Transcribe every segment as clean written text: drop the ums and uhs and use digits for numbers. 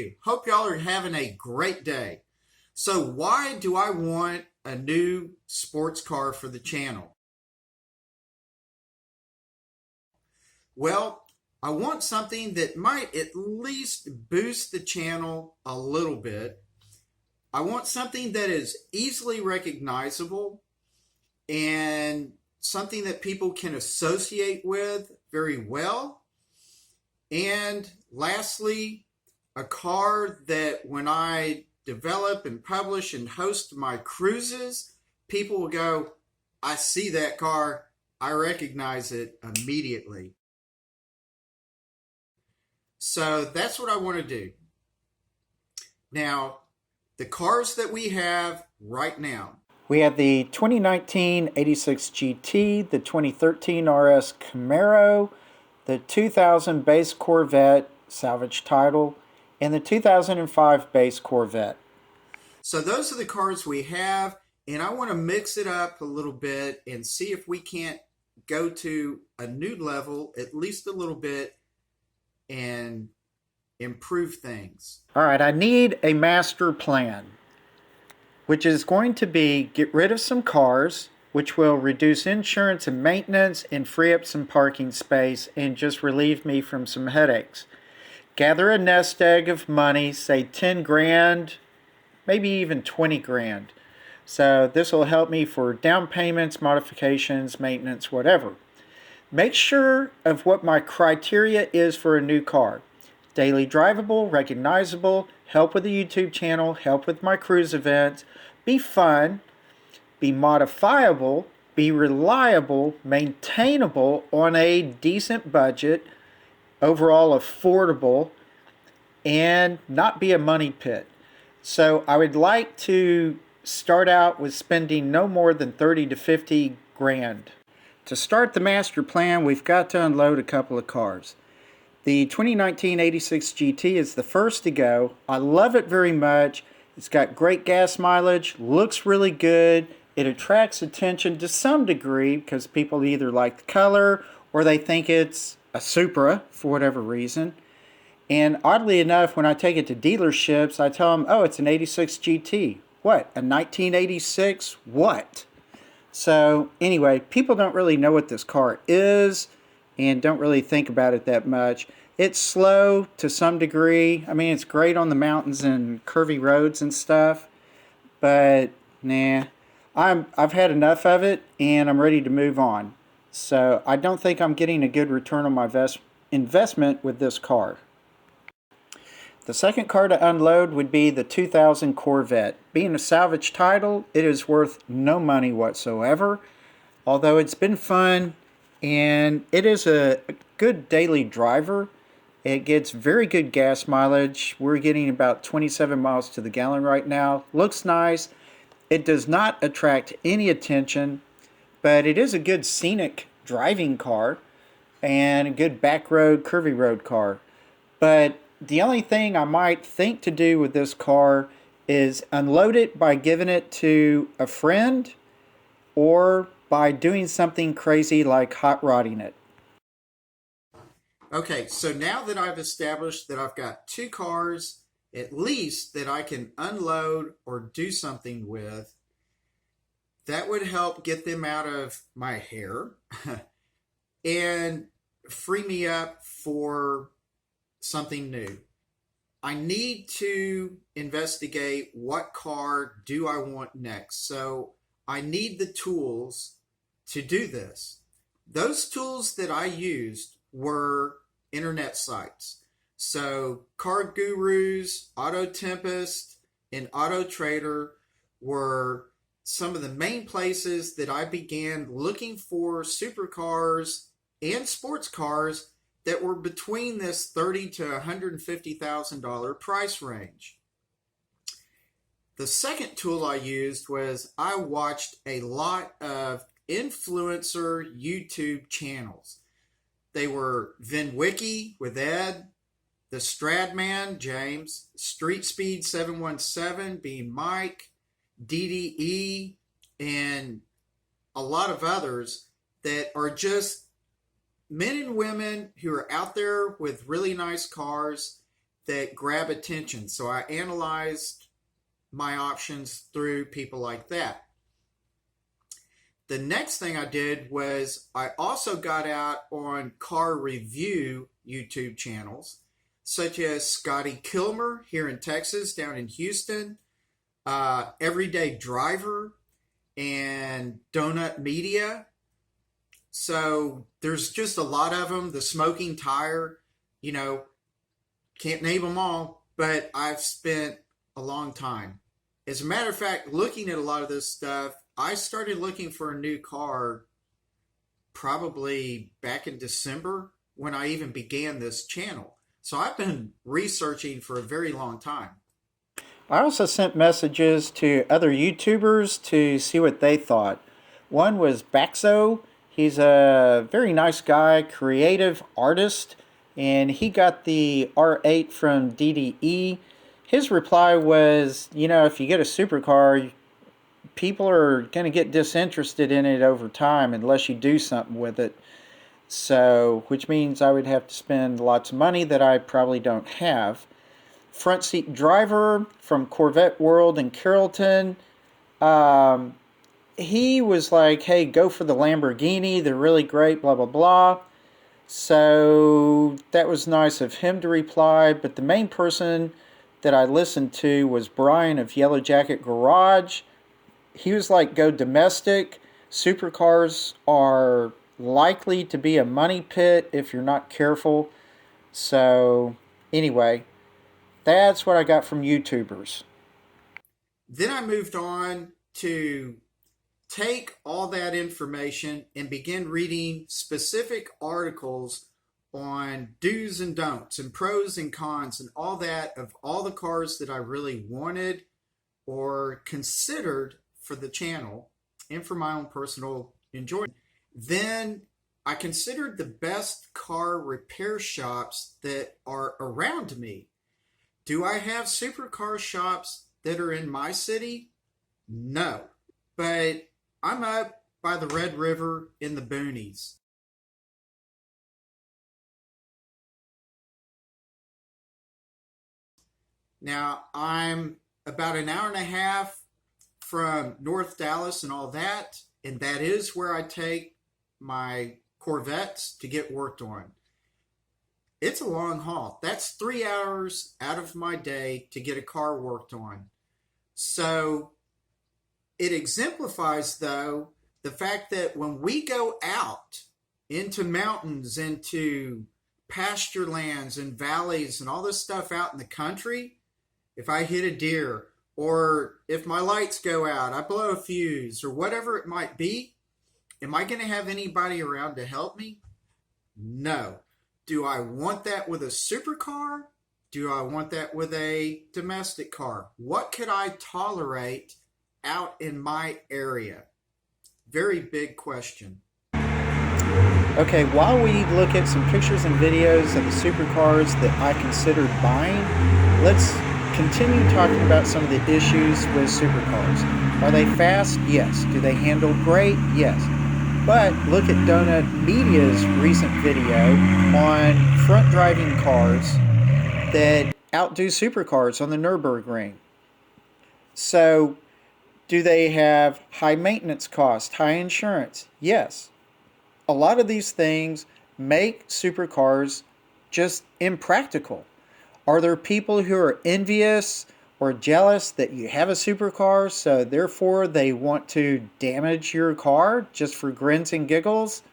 you? Hope y'all are having a great day. So why do I want a new sports car for the channel? Well, I want something that might at least boost the channel a little bit. I want something that is easily recognizable and something that people can associate with very well. And lastly, a car that when I develop and publish and host my cruises, people will go, I see that car, I recognize it immediately. So that's what I want to do. Now, the cars that we have right now. We have the 2019 86 GT, the 2013 RS Camaro, the 2000 base Corvette salvage title, and the 2005 base Corvette. So those are the cars we have, and I want to mix it up a little bit and see if we can't go to a new level, at least a little bit, and improve things. All right, I need a master plan, which is going to be get rid of some cars, which will reduce insurance and maintenance and free up some parking space and just relieve me from some headaches. Gather a nest egg of money, say 10 grand, maybe even 20 grand. So this will help me for down payments, modifications, maintenance, whatever. Make sure of what my criteria is for a new car. Daily drivable, recognizable, help with the YouTube channel, help with my cruise events, be fun, be modifiable, be reliable, maintainable on a decent budget, overall affordable, and not be a money pit. So I would like to start out with spending no more than 30 to 50 grand. To start the master plan, we've got to unload a couple of cars. The 2019 86 GT is the first to go. I love it very much. It's got great gas mileage, looks really good. It attracts attention to some degree because people either like the color or they think it's a Supra for whatever reason. And oddly enough, when I take it to dealerships, I tell them, oh, it's an 86 GT. What? A 1986? What? So anyway, people don't really know what this car is and don't really think about it that much. It's slow to some degree. I mean, it's great on the mountains and curvy roads and stuff, but nah, I've had enough of it and I'm ready to move on. So I don't think I'm getting a good return on my investment with this car. The second car to unload would be the 2000 Corvette. Being a salvage title, it is worth no money whatsoever, although it's been fun and it is a good daily driver. It gets very good gas mileage. We're getting about 27 miles to the gallon right now. Looks nice. It does not attract any attention, but it is a good scenic driving car and a good back road, curvy road car. But the only thing I might think to do with this car is unload it by giving it to a friend or by doing something crazy like hot rodding it. Okay, so now that I've established that I've got two cars, at least that I can unload or do something with, that would help get them out of my hair and free me up for something new. I need to investigate what car do I want next. So I need the tools to do this. Those tools that I used were internet sites. So Car Gurus, Auto Tempest, and Auto Trader were some of the main places that I began looking for supercars and sports cars that were between this $30,000 to $150,000 price range. The second tool I used was I watched a lot of influencer YouTube channels. They were VinWiki with Ed, the Stradman, James, Street Speed 717 being Mike, DDE, and a lot of others that are just men and women who are out there with really nice cars that grab attention. So I analyzed my options through people like that. The next thing I did was I also got out on car review YouTube channels, such as Scotty Kilmer here in Texas, down in Houston, Everyday Driver, and Donut Media. So there's just a lot of them. The Smoking Tire, can't name them all, but I've spent a long time. As a matter of fact, looking at a lot of this stuff, I started looking for a new car probably back in December when I even began this channel. So I've been researching for a very long time. I also sent messages to other YouTubers to see what they thought. One was Baxo. He's a very nice guy, creative artist, and he got the R8 from DDE. His reply was, if you get a supercar, people are going to get disinterested in it over time unless you do something with it. So, which means I would have to spend lots of money that I probably don't have. Front Seat Driver from Corvette World in Carrollton, he was like, hey, go for the Lamborghini, they're really great, blah, blah, blah. So that was nice of him to reply, but the main person that I listened to was Brian of Yellow Jacket Garage. He was like, go domestic. Supercars are likely to be a money pit if you're not careful. So anyway, that's what I got from YouTubers. Then I moved on to take all that information and begin reading specific articles on do's and don'ts and pros and cons and all that of all the cars that I really wanted or considered for the channel and for my own personal enjoyment. Then I considered the best car repair shops that are around me. Do I have supercar shops that are in my city? No. But I'm up by the Red River in the boonies. Now, I'm about an hour and a half from North Dallas and all that, and that is where I take my Corvettes to get worked on. It's a long haul. That's 3 hours out of my day to get a car worked on. So it exemplifies, though, the fact that when we go out into mountains, into pasture lands and valleys and all this stuff out in the country, if I hit a deer or if my lights go out, I blow a fuse or whatever it might be, am I going to have anybody around to help me? No. Do I want that with a supercar? Do I want that with a domestic car? What could I tolerate out in my area? Very big question. Okay, while we look at some pictures and videos of the supercars that I considered buying, let's continue talking about some of the issues with supercars. Are they fast? Yes. Do they handle great? Yes. But look at Donut Media's recent video on front driving cars that outdo supercars on the Nürburgring. So, do they have high maintenance costs, high insurance? Yes. A lot of these things make supercars just impractical. Are there people who are envious or jealous that you have a supercar, so therefore they want to damage your car just for grins and giggles?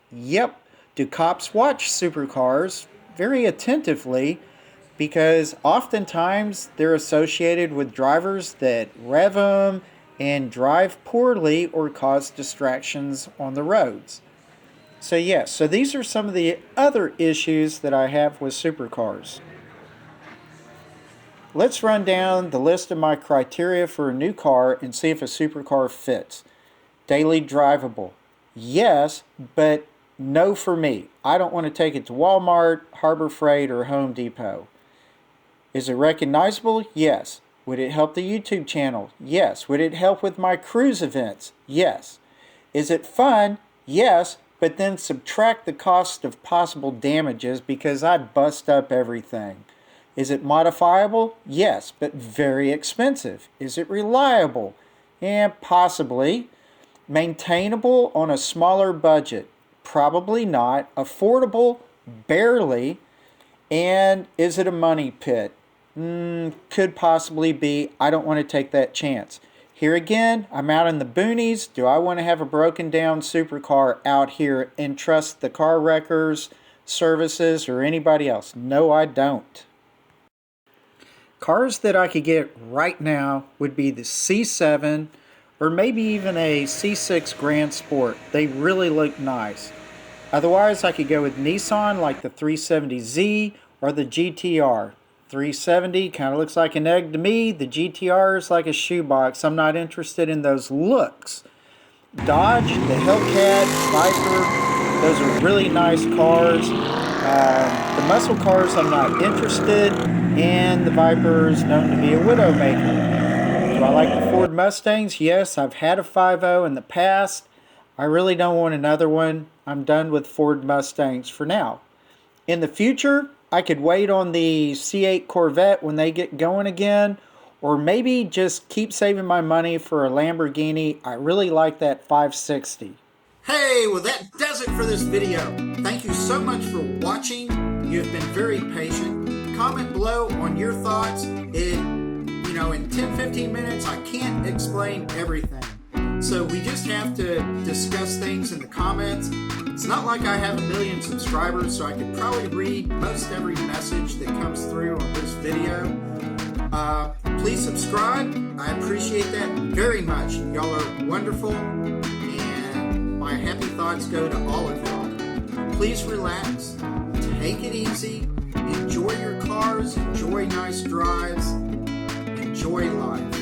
Yep. Do cops watch supercars very attentively because oftentimes they're associated with drivers that rev them and drive poorly or cause distractions on the roads? So yes, so these are some of the other issues that I have with supercars. Let's run down the list of my criteria for a new car and see if a supercar fits. Daily drivable. Yes, but no for me. I don't want to take it to Walmart, Harbor Freight, or Home Depot. Is it recognizable? Yes. Would it help the YouTube channel? Yes. Would it help with my cruise events? Yes. Is it fun? Yes, but then subtract the cost of possible damages because I bust up everything. Is it modifiable? Yes, but very expensive. Is it reliable? And possibly. Maintainable on a smaller budget? Probably not. Affordable? Barely. And is it a money pit? Could possibly be. I don't want to take that chance. Here again, I'm out in the boonies. Do I want to have a broken down supercar out here and trust the car wreckers, services, or anybody else? No, I don't. Cars that I could get right now would be the C7 or maybe even a C6 Grand Sport. They really look nice. Otherwise, I could go with Nissan like the 370Z or the GTR. 370 kind of looks like an egg to me. The GTR is like a shoebox. I'm not interested in those looks. Dodge, the Hellcat, Viper, those are really nice cars. The muscle cars I'm not interested, and the Viper is known to be a widowmaker. Do I like the Ford Mustangs? Yes, I've had a 5.0 in the past. I really don't want another one. I'm done with Ford Mustangs for now. In the future, I could wait on the C8 Corvette when they get going again, or maybe just keep saving my money for a Lamborghini. I really like that 560. Hey, well that does it for this video. Thank you so much for watching. You have been very patient. Comment below on your thoughts. In 10-15 minutes, I can't explain everything. So we just have to discuss things in the comments. It's not like I have 1 million subscribers, so I could probably read most every message that comes through on this video. Please subscribe. I appreciate that very much. Y'all are wonderful, and my happy thoughts go to all of y'all. Please relax, take it easy, enjoy your cars, enjoy nice drives, enjoy life.